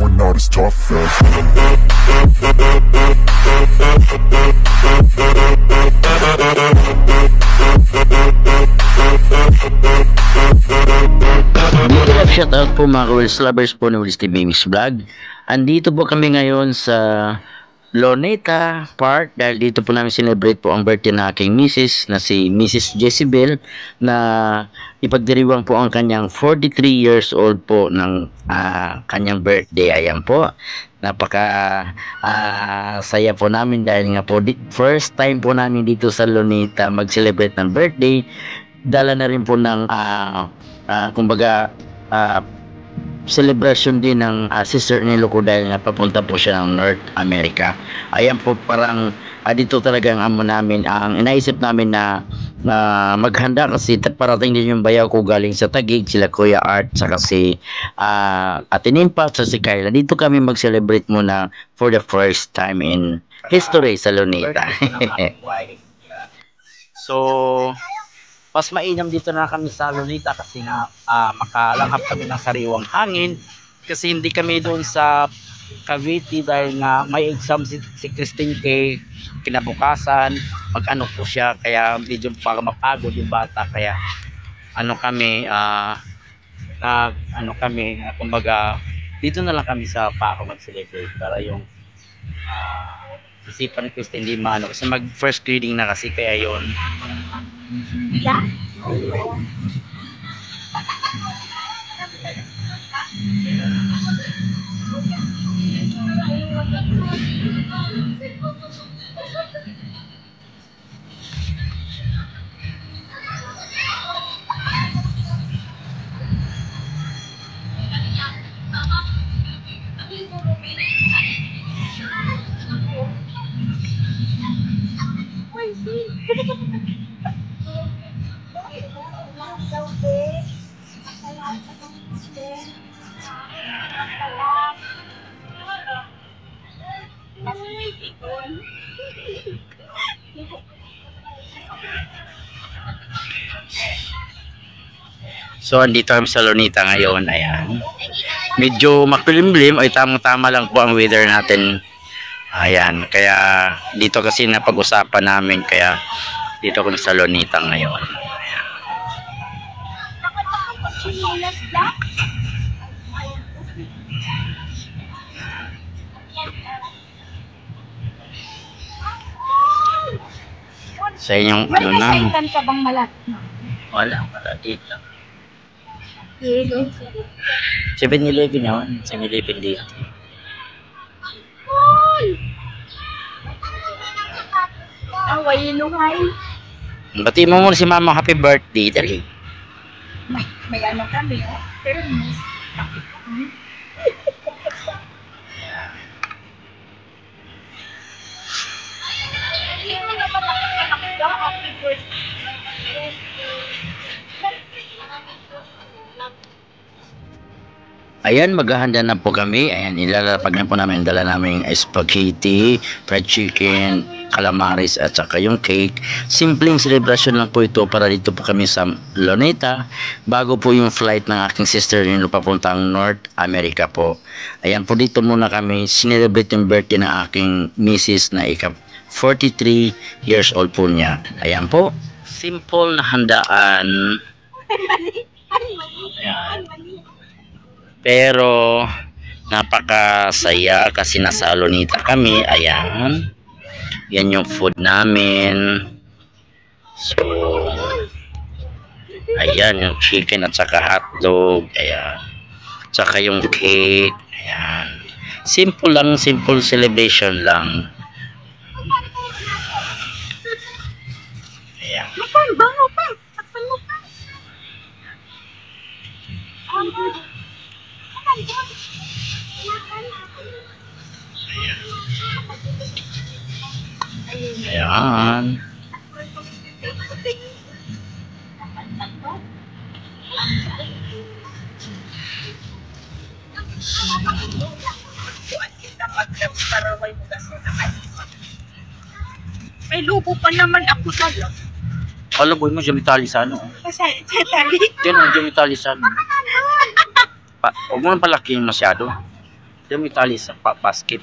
we're not as tough as. Big love shoutout po mga Wills lovers po ni Wills TV Mix Vlog. Andito po kami ngayon sa Luneta Park dahil dito po namin celebrate po ang birthday na aking misis na si Mrs. Jezebel, na ipagdiriwang po ang kanyang 43 years old po ng kanyang birthday. Ayan po, napaka saya po namin dahil nga po first time po namin dito sa Luneta mag-celebrate ng birthday. Dala na rin po ng kumbaga celebration din ng sister ni Loco dahil nga papunta po siya ng North America. Ayan po, parang dito talaga ang amo namin, ang inaisip namin na maghanda kasi parating din yung bayaw ko galing sa Taguig, sila Kuya Art saka si Ate Nimpa sa si Kyla. Dito kami mag-celebrate muna for the first time in history sa Luneta. So mas mainam dito na kami sa Luneta kasi nga makalanghap kami ng sariwang hangin, kasi hindi kami doon sa Cavite dahil nga may exam si Christine K kinabukasan, mag-ano po siya, kaya medyo para mapagod yung bata, kaya kumbaga dito na lang kami sa Paco mag-celebrate para yung isipan ni Christine hindi maano kasi mag first reading na kasi, kaya yon. Yeah. So andito kami sa Luneta ngayon. Ayan, medyo makulimlim, ay tamang-tama lang po ang weather natin. Ayan, kaya dito kasi napag-usapan namin, kaya dito kami sa Luneta ngayon. Ayan. Sa inyong ano na? Wala, para dito. 7-Eleven yun, 7-Eleven dito. Away inuhay. Bati mo muna si Mama happy birthday, dali. May ano kami, thermos. Ayan, maghahanda na po kami. Ayan, ilalapag na po namin, dala namin spaghetti, fried chicken, calamaris at saka yung cake. Simpleng celebration lang po ito para dito po kami sa Luneta bago po yung flight ng aking sister nyo papuntang North America po. Ayan po, dito muna kami sinelebrate yung birthday ng aking misis na 43 years old po niya. Ayan po, simple na handaan. Ayan. Pero napakasaya kasi nasa Luneta kami. Ayan, yan yung food namin. So ayan yung chicken at saka hotdog. Ayan, saka yung cake. Ayan, simple lang, simple celebration lang. Ayan. Ayan. May lubo pa naman ako sa Alam mo yung Jalitalisan. sa tali. Yan ang Jalitalisan. Huwag mo palaki masyado. Yung may tali sa basket.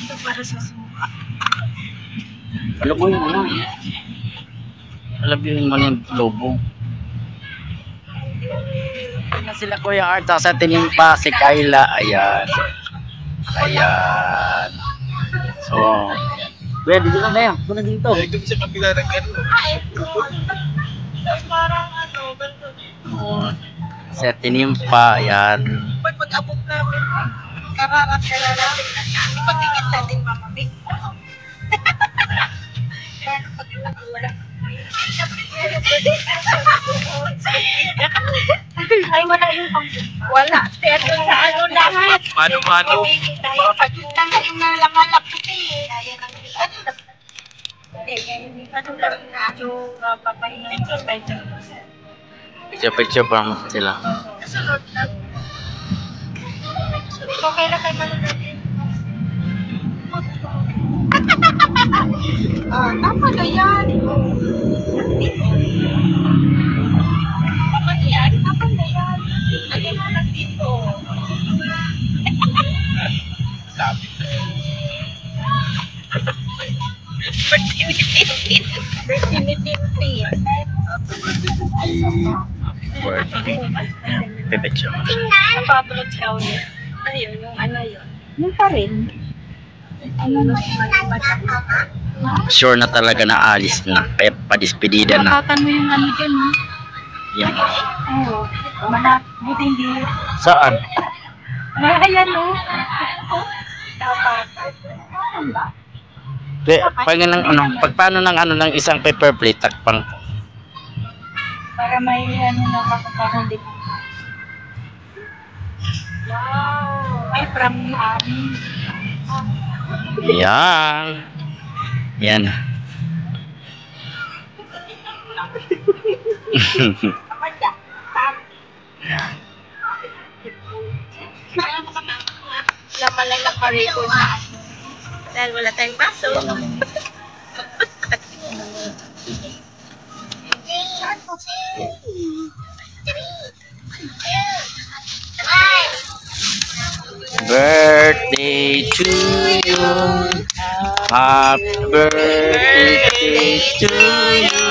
Ito para sa sumpa. Alam mo yun, ano? Alam mo yung lobo. Ayan sila Kuya Art, sa tinimpa si Kyla. Ayan. Ayan. So, Kuya, dito na tayo. Muna dito. Ito sa kapila ng ano. Parang ano, ganito. Sa tinimpa, ayan. Pag mag-abot namin, kararat ka na natin. Ipagkikit natin, Mama Vic. Paano pag wala? Ay, wala yung wala. Pero sa ano lahat. Mano-mano. Pag yung nalangalap puti. Ano lang na yung papahinga sa pwede. Picture-picture pa mo sila. Kasunod na. Okay lang kayo natin. Tama na yan. Tama na yan. Tama na yan. Lagyan mo lang dito. Sabi. Picture. Napapalot siya ulit. Ayun, yung ano yun. Yung pa rin. Ano na Sure na talaga na alis na. Kaya padispedida na. nakatan mo yung ano dyan, ha? Yan. Oo. Buti hindi. Saan? Ayan, no? Dapat. Ano ba? Pag ng ano, pag paano ng ano ng isang paper plate takpang. Para may ano na kakaparang din. Wow! Ay, from amin. Yan. Yan. Laman lang na kariko na. Dahil wala tayong baso. Birthday to you. Happy birthday to you.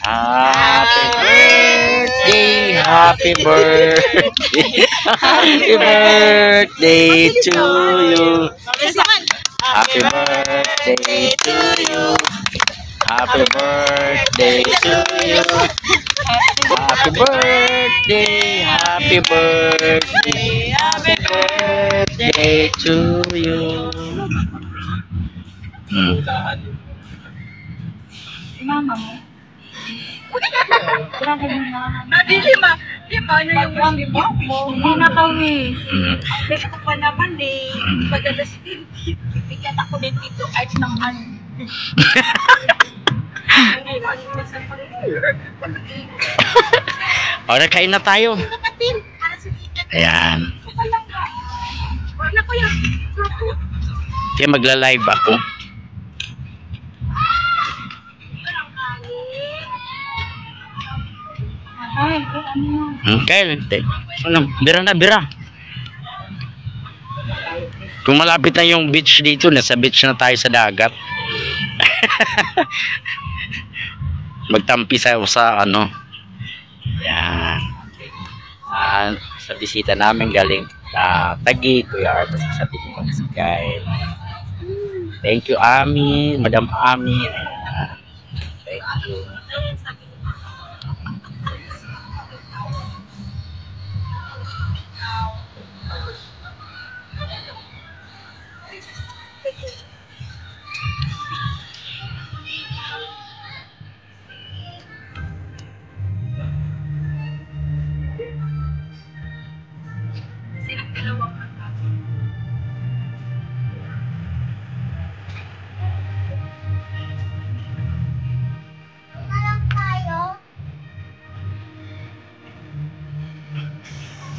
Happy birthday, happy birthday, happy birthday to you. Happy birthday to you. Happy birthday to you. Happy birthday, happy birthday, happy birthday to you. Mama mo. Grabe mo na. Di lima. Lima na yung mami mo. Hindi na kami. Kasi ko pa naman eh. Pag-alas din. Bigyan ako din dito kahit ng ano. Ora, kain na tayo. Ayan. Wala ko yan. Kaya magla-live ako. Ay, ano? Okay. Ano, bira na, bira. Kung malapit na yung beach dito, nasa beach na tayo sa dagat. Magtampi sa ano. Yan. Sa bisita namin galing Taguig, Kuya Art, sa Tinimpa Sky. Thank you, Ami, Madam Ami. Thank you.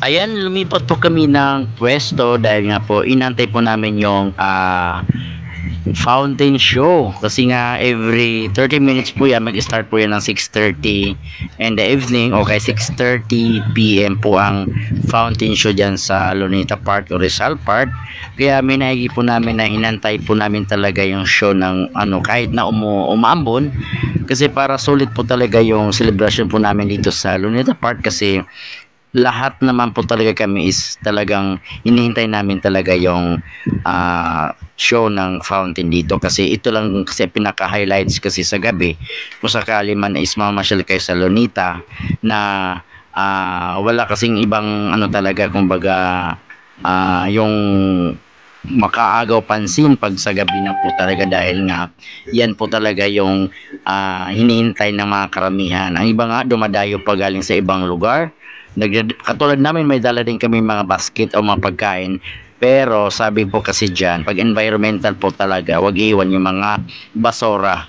Ayan, lumipat po kami ng pwesto dahil nga po inantay po namin yung fountain show. Kasi nga every 30 minutes po yan, mag-start po yan ng 6:30 in the evening o kay 6:30 PM po ang fountain show dyan sa Luneta Park o Rizal Park. Kaya minaigi po namin na inantay po namin talaga yung show ng kahit na umaambon, kasi para sulit po talaga yung celebration po namin dito sa Luneta Park, kasi lahat naman po talaga kami is talagang hinihintay namin talaga yung show ng fountain dito, kasi ito lang kasi pinaka-highlights kasi sa gabi. Kung sakali man is mamasyal kayo sa Luneta na wala kasing ibang talaga, kumbaga yung makaagaw pansin pag sa gabi na po talaga, dahil nga yan po talaga yung hinihintay ng mga karamihan. Ang iba nga dumadayo pa galing sa ibang lugar. Katulad namin, may dala din kami mga basket o mga pagkain, pero sabi po kasi dyan, pag environmental po talaga, wag iwan yung mga basura.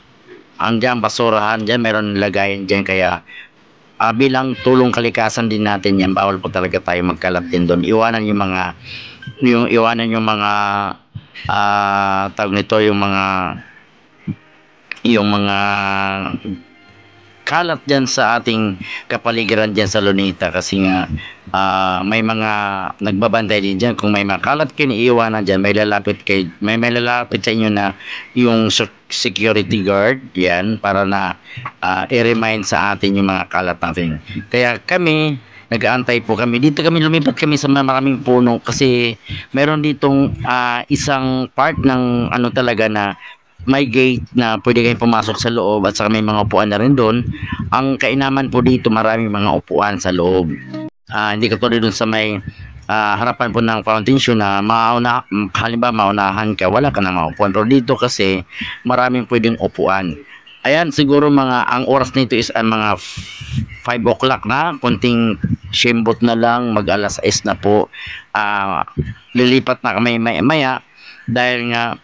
Ang dyan basurahan dyan, meron lagayan dyan, kaya bilang tulong kalikasan din natin yan, bawal po talaga tayo magkalat din doon. Iwanan yung mga tawag nito, yung mga kalat dyan sa ating kapaligiran dyan sa Luneta, kasi nga may mga nagbabantay din dyan. Kung may mga kalat kayo iiwanan dyan, may lalapit sa inyo na yung security guard yan, para na i-remind sa atin yung mga kalat natin. Kaya kami nag-aantay po kami dito, lumipat kami sa maraming puno, kasi meron ditong isang part ng talaga na may gate na pwede kayong pumasok sa loob, at saka may mga upuan na rin doon. Ang kainaman po dito, maraming mga upuan sa loob. Hindi katulad doon sa may harapan po ng fountain show na halimbawa maunahan ka, wala ka na maupuan. Pero dito kasi maraming pwedeng upuan. Ayan, siguro ang oras nito is mga 5 o'clock na, konting shimbot na lang, mag-alas 6 na po. Lilipat na kami maya, dahil nga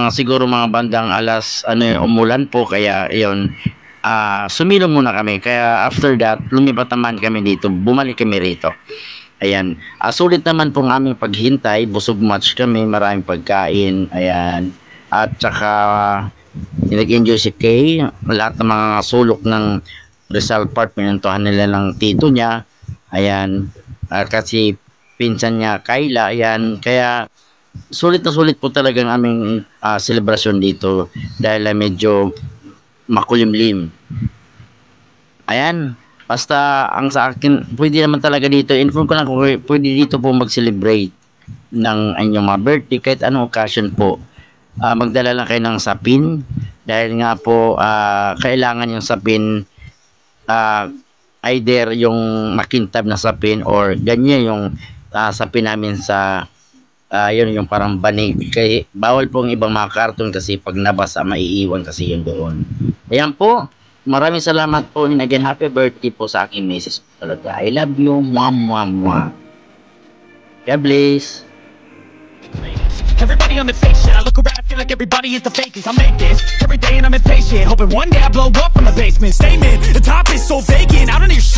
siguro mga bandang umulan po, kaya yun, sumilong muna kami. Kaya after that, lumipat naman kami dito, bumalik kami rito. Ayan, sulit naman po ng aming paghintay, busog much kami, maraming pagkain, ayan, at saka nag-enjoy si Kay, lahat ng mga sulok ng Rizal Park pinuntuhan nila ng tito niya, ayan, kasi pinsan niya Kayla, ayan. Kaya sulit na sulit po talaga ang aming celebration dito, dahil medyo makulimlim. Ayan, basta ang sa akin, pwede naman talaga dito, inform ko lang kung pwede dito po mag-celebrate ng inyong mga birthday, kahit anong occasion po. Magdala lang kayo ng sapin, dahil nga po kailangan yung sapin, either yung makintab na sapin or ganyan yung sapin namin sa yun yung parang banig. Kaya bawal po ang ibang mga karton, kasi pag nabasa maiiwan kasi yun doon. Ayan po, maraming salamat po, and again happy birthday po sa aking misis talaga. I love you, mwah mwah mwah. God bless. Everybody on the fake shit. I look around, I feel like everybody is the fakest. I make this every day and I'm impatient, hoping one day I blow up from the basement. Statement, the top is so vacant, I don't hear shit.